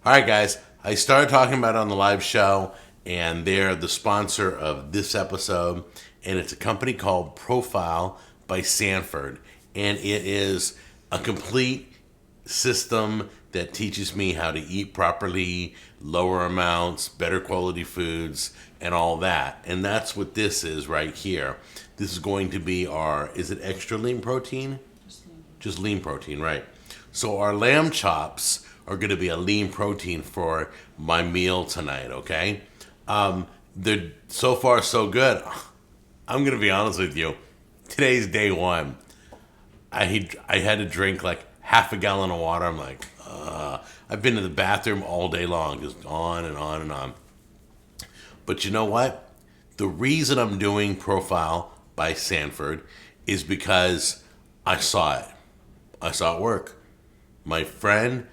All right, guys. I started talking about it on the live show, and they're the sponsor of this episode. And it's a company called Profile by Sanford. And it is a complete system that teaches me how to eat properly, lower amounts, better quality foods, and all that. And that's what this is right here. This is going to be our, is it extra lean protein? Just lean protein, right. So our lamb chops are going to be a lean protein for my meal tonight, okay? They're so far so good. I'm going to be honest with you. Today's day one. I had to drink like half a gallon of water. I'm like, I've been in the bathroom all day long, just on and on and on. But you know what? The reason I'm doing Profile by Sanford is because I saw it. I saw it work. My friend,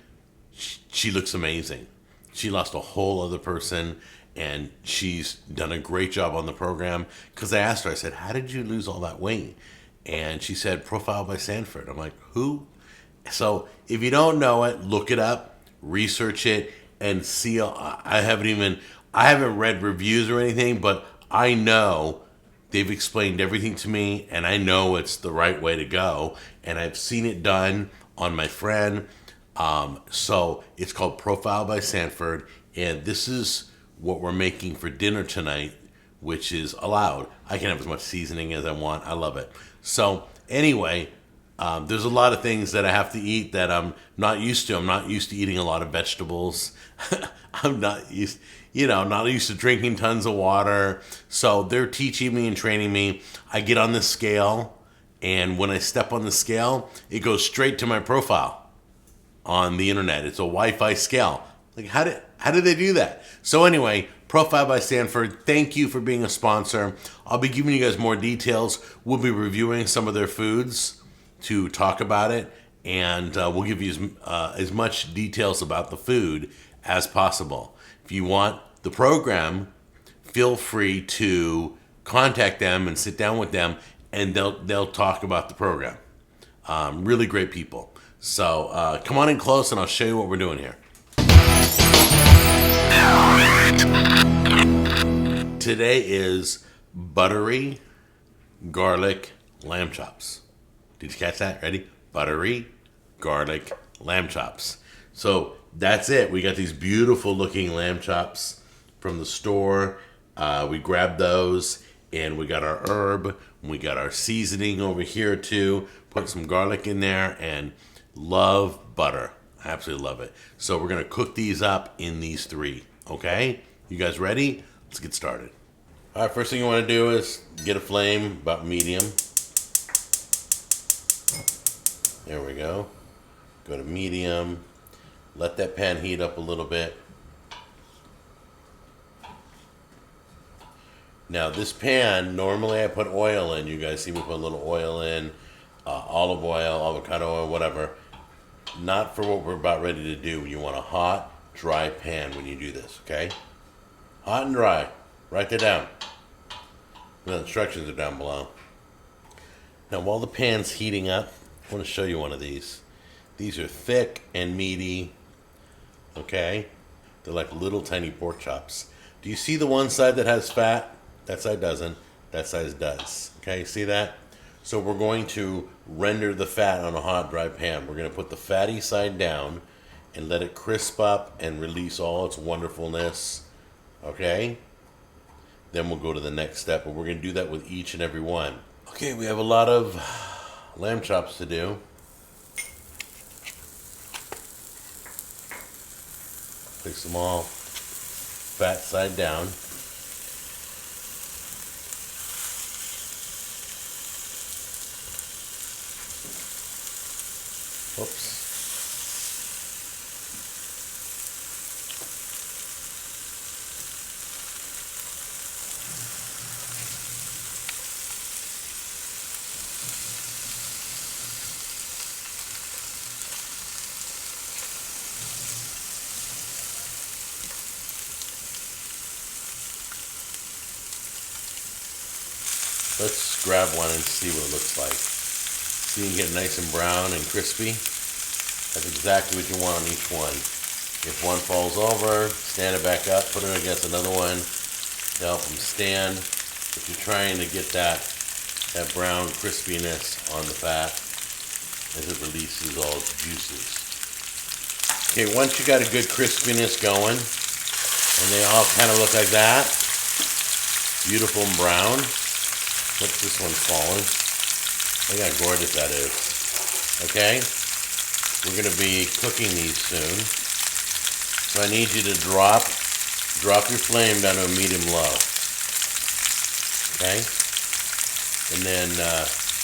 she looks amazing. She lost a whole other person, and she's done a great job on the program. Because I asked her, I said, how did you lose all that weight? And she said, Profile by Sanford. I'm like, who? So if you don't know it, look it up, research it, and see. I haven't read reviews or anything, but I know they've explained everything to me, and I know it's the right way to go. And I've seen it done on my friend. So it's called Profile by Sanford, and this is what we're making for dinner tonight, which is allowed. I can have as much seasoning as I want. I love it. So anyway, there's a lot of things that I have to eat that I'm not used to. I'm not used to eating a lot of vegetables. I'm not used, not used to drinking tons of water. So they're teaching me and training me. I get on the scale, and when I step on the scale, it goes straight to my profile on the internet. It's a Wi-Fi scale. Like, how did they do that? So anyway, Profile by Sanford, thank you for being a sponsor. I'll be giving you guys more details. We'll be reviewing some of their foods to talk about it, and we'll give you as much details about the food as possible. If you want the program, feel free to contact them and sit down with them, and they'll talk about the program. Really great people. So come on in close, and I'll show you what we're doing here. Today is buttery garlic lamb chops. Did you catch that? Ready? Buttery garlic lamb chops. So that's it. We got these beautiful looking lamb chops from the store. We grabbed those, and we got our herb. We got our seasoning over here too. Put some garlic in there, and love butter. I absolutely love it. So we're going to cook these up in these three. Okay? You guys ready? Let's get started. All right, first thing you want to do is get a flame about medium. There we go. Go to medium. Let that pan heat up a little bit. Now this pan, normally I put oil in. You guys see me put a little oil in. Olive oil, avocado oil, whatever. Not for what we're about ready to do. You want a hot, dry pan when you do this, okay? Hot and dry. Write that down. The instructions are down below. Now while the pan's heating up, I want to show you one of these. These are thick and meaty, okay? They're like little tiny pork chops. Do you see the one side that has fat? That side doesn't. That side does. Okay, see that? So we're going to render the fat on a hot, dry pan. We're going to put the fatty side down and let it crisp up and release all its wonderfulness. Okay? Then we'll go to the next step, but we're going to do that with each and every one. Okay, we have a lot of lamb chops to do. Place them all fat side down. Oops. Let's grab one and see what it looks like. So you can get nice and brown and crispy. That's exactly what you want on each one. If one falls over, stand it back up, put it against another one to help them stand. If you're trying to get that brown crispiness on the fat as it releases all its juices. Okay, once you got a good crispiness going, and they all kind of look like that, beautiful and brown. What's this one falling? Look how gorgeous that is. Okay, we're gonna be cooking these soon. So I need you to drop your flame down to a medium low. Okay? And then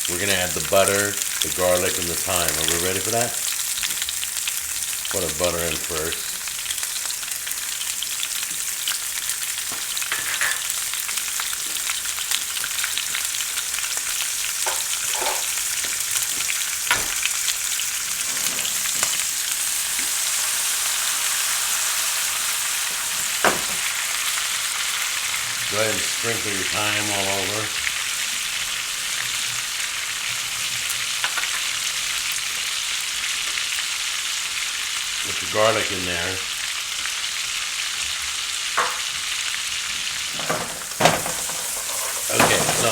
we're gonna add the butter, the garlic, and the thyme. Are we ready for that? Put our butter in first. Go ahead and sprinkle your thyme all over. Put the garlic in there. Okay, so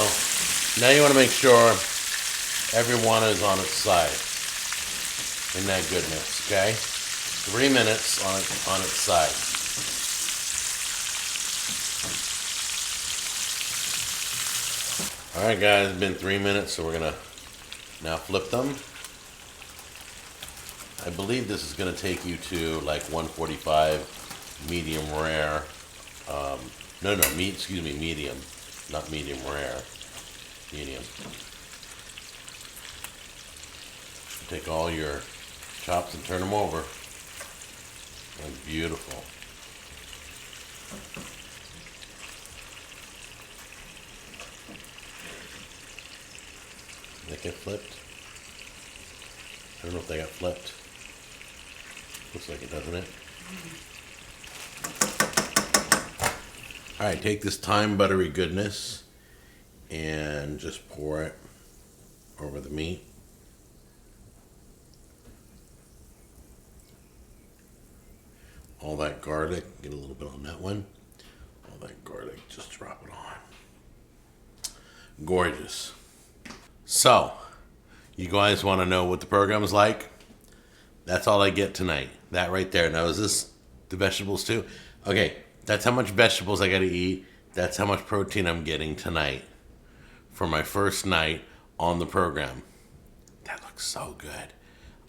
now you want to make sure everyone is on its side. In that goodness, okay? 3 minutes on its side. Alright guys, it's been 3 minutes, so we're gonna now flip them. I believe this is gonna take you to like 145 medium rare. Medium. Not medium rare. Medium. Take all your chops and turn them over. That's beautiful. They get flipped. I don't know if they got flipped. Looks like it, doesn't it? Alright, take this thyme buttery goodness and just pour it over the meat. All that garlic, get a little bit on that one. All that garlic, just drop it on. Gorgeous. So, you guys want to know what the program is like? That's all I get tonight. That right there. Now, is this the vegetables too? Okay, that's how much vegetables I got to eat. That's how much protein I'm getting tonight for my first night on the program. That looks so good.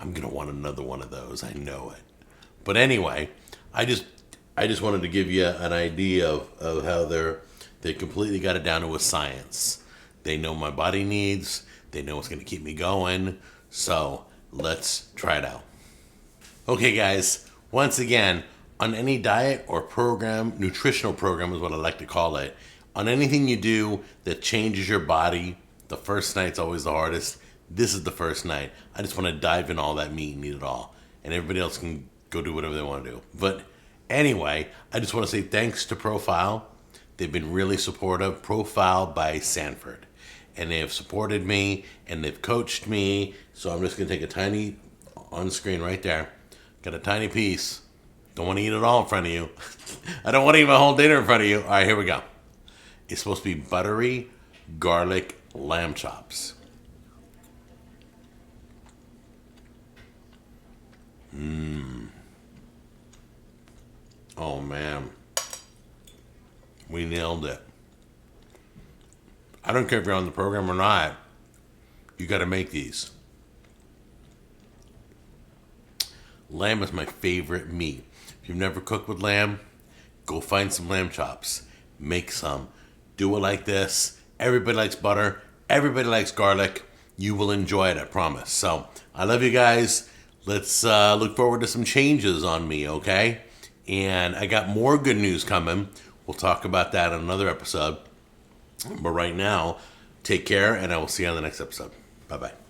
I'm going to want another one of those. I know it. But anyway, I just wanted to give you an idea of how they completely got it down to a science. They know my body needs. They know what's going to keep me going. So let's try it out. Okay, guys. Once again, on any diet or program, nutritional program is what I like to call it. On anything you do that changes your body, the first night's always the hardest. This is the first night. I just want to dive in all that meat and eat it all. And everybody else can go do whatever they want to do. But anyway, I just want to say thanks to Profile. They've been really supportive. Profile by Sanford. And they have supported me and they've coached me. So I'm just going to take a tiny, on screen right there, got a tiny piece. Don't want to eat it all in front of you. I don't want to eat my whole dinner in front of you. All right, here we go. It's supposed to be buttery garlic lamb chops. Oh man, we nailed it. I don't care if you're on the program or not. You got to make these. Lamb is my favorite meat. If you've never cooked with lamb, go find some lamb chops. Make some. Do it like this. Everybody likes butter. Everybody likes garlic. You will enjoy it, I promise. So, I love you guys. Let's look forward to some changes on me, okay? And I got more good news coming. We'll talk about that in another episode. But right now, take care, and I will see you on the next episode. Bye-bye.